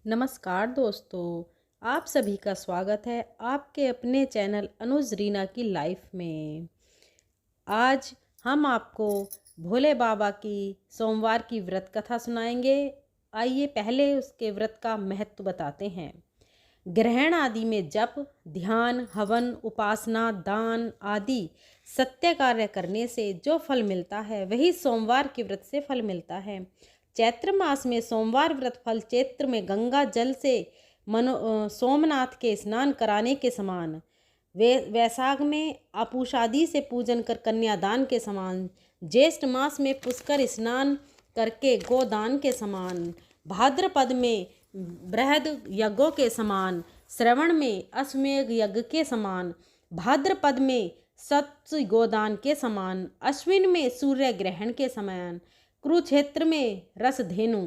नमस्कार दोस्तों, आप सभी का स्वागत है आपके अपने चैनल अनुज रीना की लाइफ में। आज हम आपको भोले बाबा की सोमवार की व्रत कथा सुनाएंगे। आइए पहले उसके व्रत का महत्व बताते हैं। ग्रहण आदि में जप, ध्यान, हवन, उपासना, दान आदि सत्य कार्य करने से जो फल मिलता है वही सोमवार के व्रत से फल मिलता है। चैत्र मास में सोमवार व्रत फल चैत्र में गंगा जल से सोमनाथ के स्नान कराने के समान, वैशाख में आपूषादि से पूजन कर कन्यादान के समान, ज्येष्ठ मास में पुष्कर स्नान करके गोदान के समान, भाद्रपद में बृहद यज्ञों के समान, श्रवण में अश्वमेध यज्ञ के समान, भाद्रपद में सत्य गोदान के समान, अश्विन में सूर्य ग्रहण के समान, कुरुक्षेत्र में रस धेनु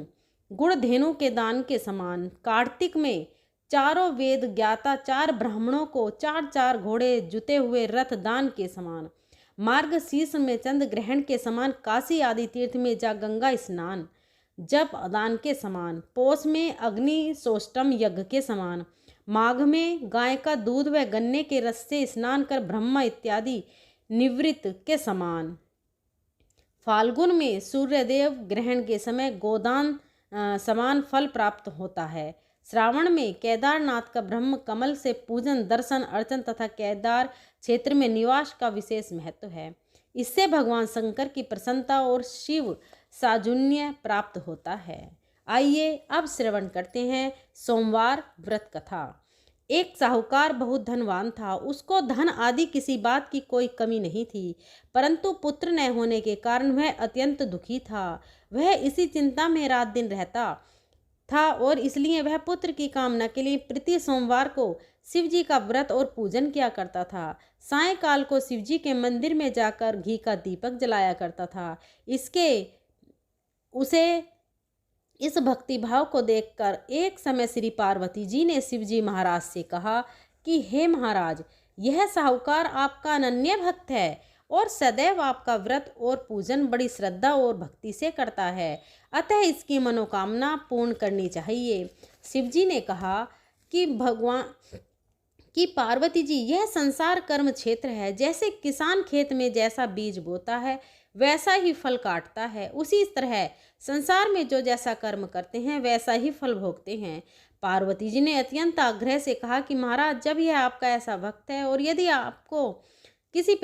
गुड़ धेनु के दान के समान, कार्तिक में चारों वेद ज्ञाता 4 ब्राह्मणों को 4 घोड़े जुते हुए रथ दान के समान, मार्गशीर्ष में चंद्र ग्रहण के समान, काशी आदि तीर्थ में जा गंगा स्नान जप दान के समान, पौष में अग्नि सोष्टम यज्ञ के समान, माघ में गाय का दूध व गन्ने के रस से स्नान कर ब्रह्मा इत्यादि निवृत्त के समान, फाल्गुन में सूर्यदेव ग्रहण के समय गोदान समान फल प्राप्त होता है। श्रावण में केदारनाथ का ब्रह्म कमल से पूजन, दर्शन, अर्चन तथा केदार क्षेत्र में निवास का विशेष महत्व है। इससे भगवान शंकर की प्रसन्नता और शिव साजुन्य प्राप्त होता है। आइए अब श्रवण करते हैं सोमवार व्रत कथा। एक साहूकार बहुत धनवान था। उसको धन आदि किसी बात की कोई कमी नहीं थी, परंतु पुत्र न होने के कारण वह अत्यंत दुखी था। वह इसी चिंता में रात दिन रहता था और इसलिए वह पुत्र की कामना के लिए प्रति सोमवार को शिव जी का व्रत और पूजन किया करता था। सायंकाल को शिव जी के मंदिर में जाकर घी का दीपक जलाया करता था। उसे इस भक्ति भाव को देखकर एक समय श्री पार्वती जी ने शिव जी महाराज से कहा कि हे महाराज, यह साहूकार आपका अनन्य भक्त है और सदैव आपका व्रत और पूजन बड़ी श्रद्धा और भक्ति से करता है, अतः इसकी मनोकामना पूर्ण करनी चाहिए। शिव जी ने कहा कि पार्वती जी, यह संसार कर्म क्षेत्र है। जैसे किसान खेत में जैसा बीज बोता है वैसा ही फल काटता है, उसी तरह संसार में जो जैसा कर्म करते हैं वैसा ही फल भोगते हैं। पार्वती जी ने अत्यंत आग्रह से कहा कि महाराज, जब यह आपका ऐसा भक्त है और यदि आपको किसी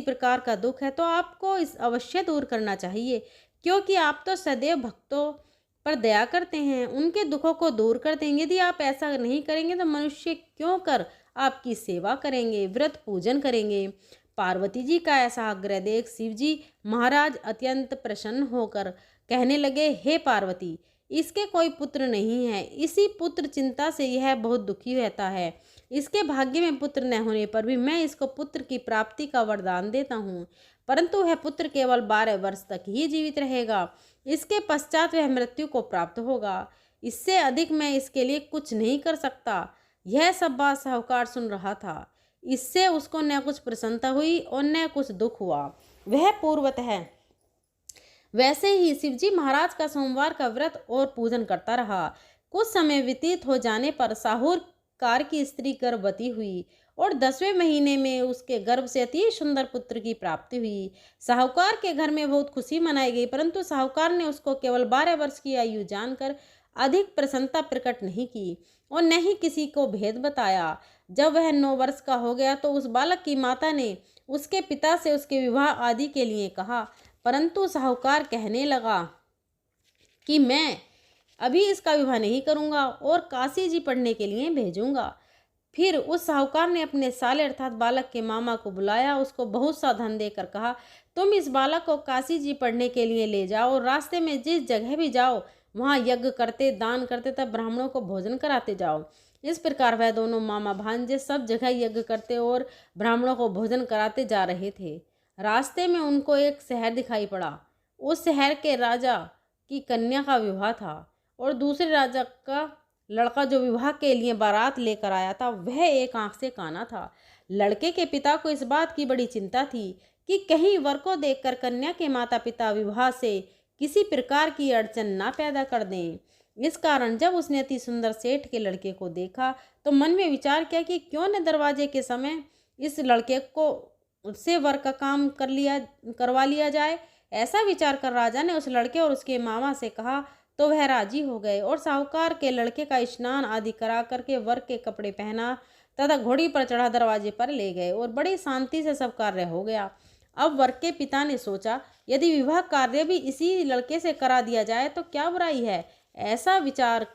प्रकार का दुख है तो आपको इस अवश्य दूर करना चाहिए, क्योंकि आप तो सदैव भक्तों पर दया करते हैं, उनके दुखों को दूर कर देंगे। यदि आप ऐसा नहीं करेंगे तो मनुष्य क्यों कर आपकी सेवा करेंगे, व्रत पूजन करेंगे। पार्वती जी का ऐसा आग्रह देख शिव जी महाराज अत्यंत प्रसन्न होकर कहने लगे, हे पार्वती, इसके कोई पुत्र नहीं है। इसी पुत्र चिंता से यह बहुत दुखी रहता है। इसके भाग्य में पुत्र न होने पर भी मैं इसको पुत्र की प्राप्ति का वरदान देता हूँ, परंतु वह पुत्र केवल 12 वर्ष तक ही जीवित रहेगा। इसके पश्चात वह मृत्यु को प्राप्त होगा। इससे अधिक मैं इसके लिए कुछ नहीं कर सकता। यह सब बात साहूकार सुन रहा था। इससे उसको न कुछ प्रसन्नता हुई और न कुछ दुख हुआ। वह पूर्वतः वैसे ही शिवजी महाराज का सोमवार का व्रत और पूजन करता रहा। कुछ समय व्यतीत हो जाने पर साहूकार की स्त्री गर्भवती हुई और 10वें महीने में उसके गर्भ से अति सुंदर पुत्र की प्राप्ति हुई। साहूकार के घर में बहुत खुशी मनाई गई, परंतु साहूकार ने उसको केवल 12 वर्ष की आयु जानकर अधिक प्रसन्नता प्रकट नहीं की और न ही किसी को भेद बताया। जब वह 9 वर्ष का हो गया तो उस बालक की माता ने उसके पिता से उसके विवाह आदि के लिए कहा, परंतु साहूकार कहने लगा कि मैं अभी इसका विवाह नहीं करूंगा और काशी जी पढ़ने के लिए भेजूंगा। फिर उस साहूकार ने अपने साले अर्थात बालक के मामा को बुलाया, उसको बहुत सा धन देकर कहा, तुम इस बालक को काशी जी पढ़ने के लिए ले जाओ और रास्ते में जिस जगह भी जाओ वहाँ यज्ञ करते, दान करते, तब ब्राह्मणों को भोजन कराते जाओ। इस प्रकार वह दोनों मामा भांजे सब जगह यज्ञ करते और ब्राह्मणों को भोजन कराते जा रहे थे। रास्ते में उनको एक शहर दिखाई पड़ा। उस शहर के राजा की कन्या का विवाह था और दूसरे राजा का लड़का जो विवाह के लिए बारात लेकर आया था वह एक आंख से काना था। लड़के के पिता को इस बात की बड़ी चिंता थी कि कहीं वर को देखकर कन्या के माता पिता विवाह से किसी प्रकार की अड़चन ना पैदा कर दें। इस कारण जब उसने अति सुंदर सेठ के लड़के को देखा तो मन में विचार किया कि क्यों न दरवाजे के समय इस लड़के को उससे वर का काम करवा लिया जाए। ऐसा विचार कर राजा ने उस लड़के और उसके मामा से कहा तो वह राजी हो गए और साहूकार के लड़के का स्नान आदि करा करके वर के कपड़े पहना तथा घोड़ी पर चढ़ा दरवाजे पर ले गए और बड़ी शांति से सब कार्य हो गया। अब वर के पिता ने सोचा यदि विवाह कार्य भी इसी लड़के से करा दिया जाए तो क्या बुराई है। ऐसा विचार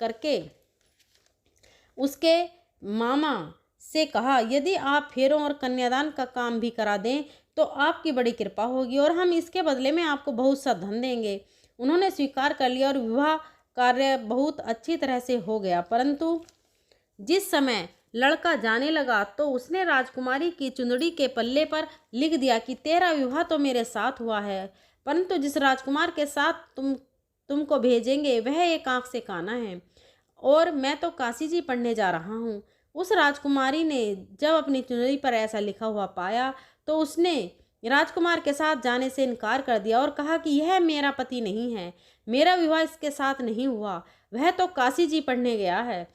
करके उसके मामा से कहा यदि आप फेरों और कन्यादान का काम भी करा दें तो आपकी बड़ी कृपा होगी और हम इसके बदले में आपको बहुत सा धन देंगे। उन्होंने स्वीकार कर लिया और विवाह कार्य बहुत अच्छी तरह से हो गया। परंतु जिस समय लड़का जाने लगा तो उसने राजकुमारी की चुंदड़ी के पल्ले पर लिख दिया कि तेरा विवाह तो मेरे साथ हुआ है, परंतु जिस राजकुमार के साथ तुमको भेजेंगे वह एक आंख से काना है और मैं तो काशी जी पढ़ने जा रहा हूँ। उस राजकुमारी ने जब अपनी चुनरी पर ऐसा लिखा हुआ पाया तो उसने राजकुमार के साथ जाने से इनकार कर दिया और कहा कि यह मेरा पति नहीं है, मेरा विवाह इसके साथ नहीं हुआ, वह तो काशी जी पढ़ने गया है।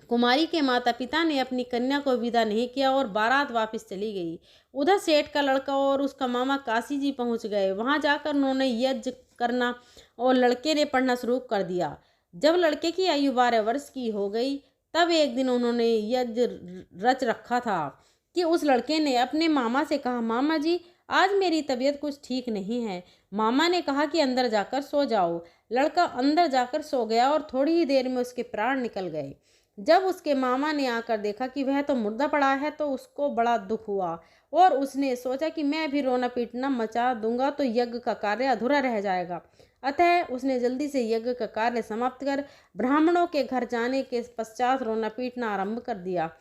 कुमारी के माता पिता ने अपनी कन्या को विदा नहीं किया और बारात वापस चली गई। उधर सेठ का लड़का और उसका मामा काशी जी पहुंच गए। वहां जाकर उन्होंने यज्ञ करना और लड़के ने पढ़ना शुरू कर दिया। जब लड़के की आयु 12 वर्ष की हो गई तब एक दिन उन्होंने यज्ञ रच रखा था कि उस लड़के ने अपने मामा से कहा मामा जी आज मेरी तबीयत कुछ ठीक नहीं है। मामा ने कहा कि अंदर जाकर सो जाओ। लड़का अंदर जाकर सो गया और थोड़ी ही देर में उसके प्राण निकल गए। जब उसके मामा ने आकर देखा कि वह तो मुर्दा पड़ा है तो उसको बड़ा दुख हुआ और उसने सोचा कि मैं भी रोना पीटना मचा दूंगा तो यज्ञ का कार्य अधूरा रह जाएगा। अतः उसने जल्दी से यज्ञ का कार्य समाप्त कर ब्राह्मणों के घर जाने के पश्चात रोना पीटना आरंभ कर दिया।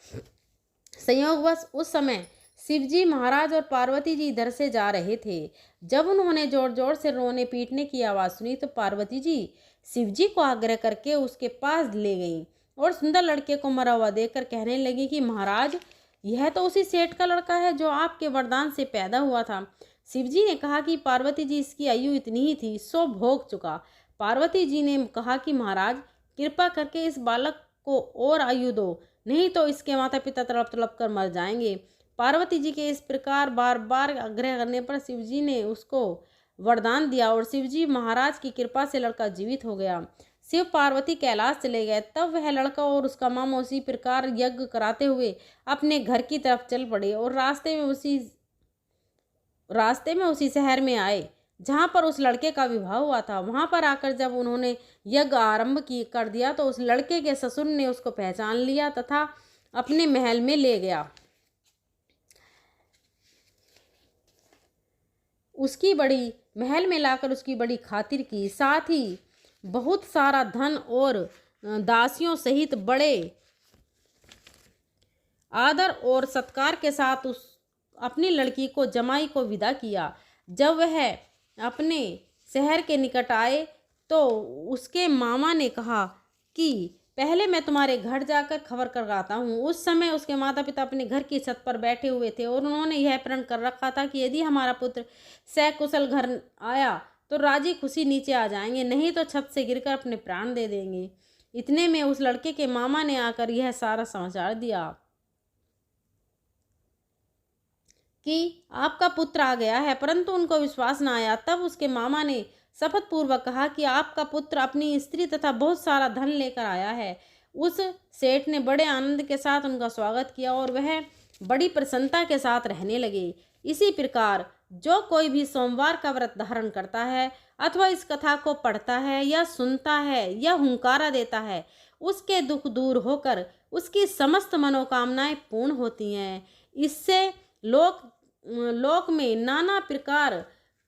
संयोगवश उस समय शिवजी महाराज और पार्वती जी इधर से जा रहे थे। जब उन्होंने जोर जोर से रोने पीटने की आवाज़ सुनी तो पार्वती जी शिवजी को आग्रह करके उसके पास ले गईं और सुंदर लड़के को मरा हुआ देखकर कहने लगी कि महाराज यह तो उसी सेठ का लड़का है जो आपके वरदान से पैदा हुआ था। शिवजी ने कहा कि पार्वती जी इसकी आयु इतनी ही थी, सो भोग चुका। पार्वती जी ने कहा कि महाराज कृपा करके इस बालक को और आयु दो, नहीं तो इसके माता पिता तड़प तड़प कर मर जाएंगे। पार्वती जी के इस प्रकार बार बार आग्रह करने पर शिवजी ने उसको वरदान दिया और शिवजी महाराज की कृपा से लड़का जीवित हो गया। शिव पार्वती कैलाश चले गए। तब वह लड़का और उसका मामा उसी प्रकार यज्ञ कराते हुए अपने घर की तरफ चल पड़े और रास्ते में उसी शहर में आए जहाँ पर उस लड़के का विवाह हुआ था। वहाँ पर आकर जब उन्होंने यज्ञ आरंभ कर दिया तो उस लड़के के ससुर ने उसको पहचान लिया तथा अपने महल में ले गया। उसकी बड़ी महल में लाकर उसकी बड़ी खातिर की, साथ ही बहुत सारा धन और दासियों सहित बड़े आदर और सत्कार के साथ उस अपनी लड़की को जमाई को विदा किया। जब वह अपने शहर के निकट आए तो उसके मामा ने कहा कि पहले मैं तुम्हारे घर जाकर खबर करवाता हूँ। उस समय उसके माता पिता अपने घर की छत पर बैठे हुए थे और उन्होंने यह प्रण कर रखा था कि यदि हमारा पुत्र सकुशल घर आया तो राजी खुशी नीचे आ जाएंगे, नहीं तो छत से गिरकर अपने प्राण दे देंगे। इतने में उस लड़के के मामा ने आकर यह सारा समाचार दिया कि आपका पुत्र आ गया है, परंतु उनको विश्वास न आया। तब उसके मामा ने शपथ पूर्वक कहा कि आपका पुत्र अपनी स्त्री तथा बहुत सारा धन लेकर आया है। उस सेठ ने बड़े आनंद के साथ उनका स्वागत किया और वह बड़ी प्रसन्नता के साथ रहने लगे। इसी प्रकार जो कोई भी सोमवार का व्रत धारण करता है अथवा इस कथा को पढ़ता है या सुनता है या हुंकारा देता है, उसके दुख दूर होकर उसकी समस्त मनोकामनाएं पूर्ण होती हैं। इससे लोक में नाना प्रकार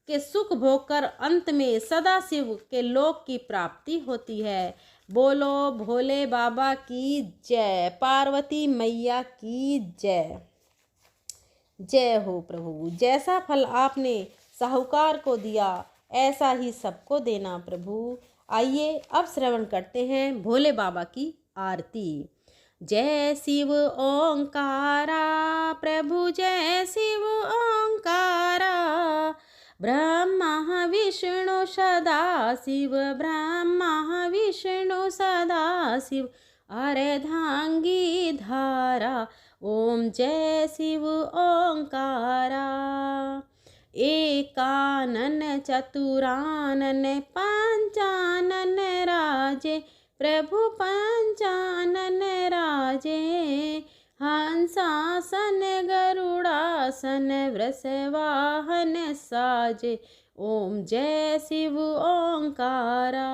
के सुख भोग कर अंत में सदा शिव के लोक की प्राप्ति होती है। बोलो भोले बाबा की जय, पार्वती मैया की जय। जय हो प्रभु। जैसा फल आपने साहूकार को दिया ऐसा ही सबको देना प्रभु। आइए अब श्रवण करते हैं भोले बाबा की आरती। जय शिव ओंकारा प्रभु, जय शिव ओंकारा, ब्रह्मा विष्णु सदा शिव, ब्रह्मा विष्णु शिव अर्धांगी धारा। ओम जय शिव ओंकारा। एकानन चतुरानन पंचानन राजे, प्रभु पंचानन राजे। हंसासन गरुड़ासन वृषवाहन साजे। ओम जय शिव ओंकारा।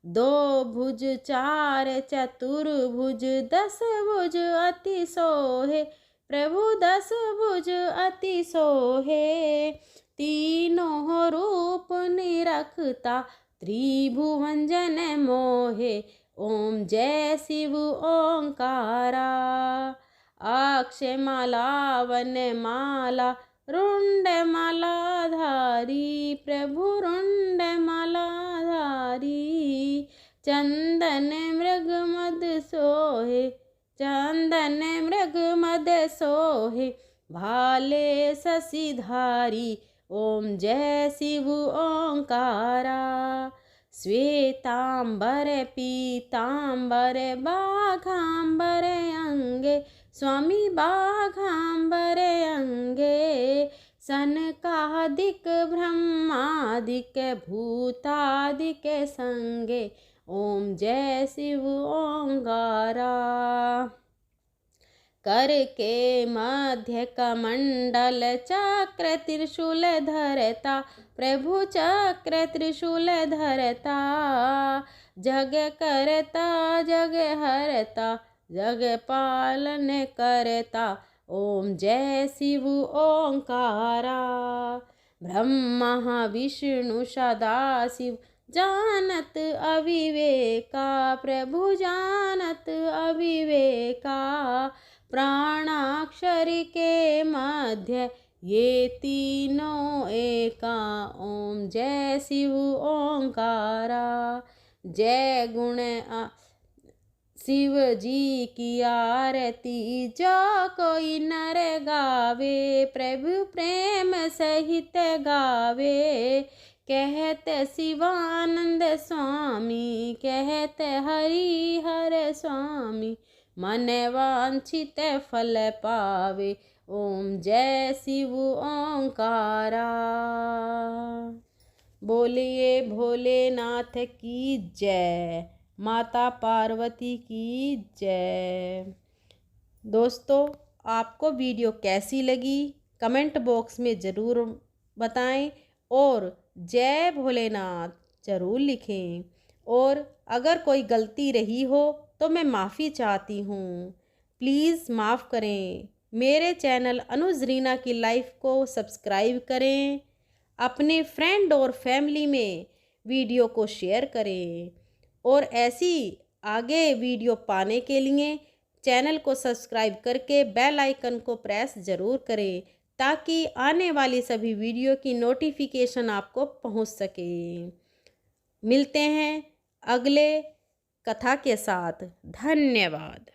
दो भुज चार चतुर्भुज, दस भुज अति सोहे, प्रभु दस भुज अति सोहे। तीनों रूप निरखता, त्रिभुवन जन मोहे। ओम जय शिव ओंकारा। अक्षय माला वन माला, रुंड माला धारी, प्रभु रुंड माला धारी। चंदन मृग मद सोहे, चंदन मृग मद सोहे, भाले शशिधारी। ओम जय शिव ओंकारा। श्वेतांबर पीतांबर बाघांबर अंगे, स्वामी बाघांबर अंगे। सनकादिक ब्रह्मादिक भूतादिक संगे। ओम जय शिव ओंकारा। कर के मध्य कमंडल चक्र त्रिशूल धरता, प्रभु चक्र त्रिशूल धरता। जग करता जग हरता, जग पालन करता। ओम जय शिव ओंकारा। ब्रह्मा विष्णु सदाशिव जानत अविवेका, प्रभु जानत अविवेका। प्राणाक्षर के मध्य ये तीनों एका। ओम जय शिव ओंकारा। जय गुण शिव जी की आरती, जो कोई नर गावे, प्रभु प्रेम सहित गावे। कहते शिवानंद स्वामी, कहते हरि हर स्वामी। मन वांछित फल पावे। ओम जय शिव ओंकारा। बोलिए भोलेनाथ की जय, माता पार्वती की जय। दोस्तों, आपको वीडियो कैसी लगी कमेंट बॉक्स में ज़रूर बताएं और जय भोलेनाथ ज़रूर लिखें। और अगर कोई गलती रही हो तो मैं माफ़ी चाहती हूँ, प्लीज़ माफ़ करें। मेरे चैनल अनुज रीना की लाइफ को सब्सक्राइब करें, अपने फ्रेंड और फैमिली में वीडियो को शेयर करें और ऐसी आगे वीडियो पाने के लिए चैनल को सब्सक्राइब करके बेल आइकन को प्रेस ज़रूर करें ताकि आने वाली सभी वीडियो की नोटिफिकेशन आपको पहुंच सके। मिलते हैं अगले कथा के साथ। धन्यवाद।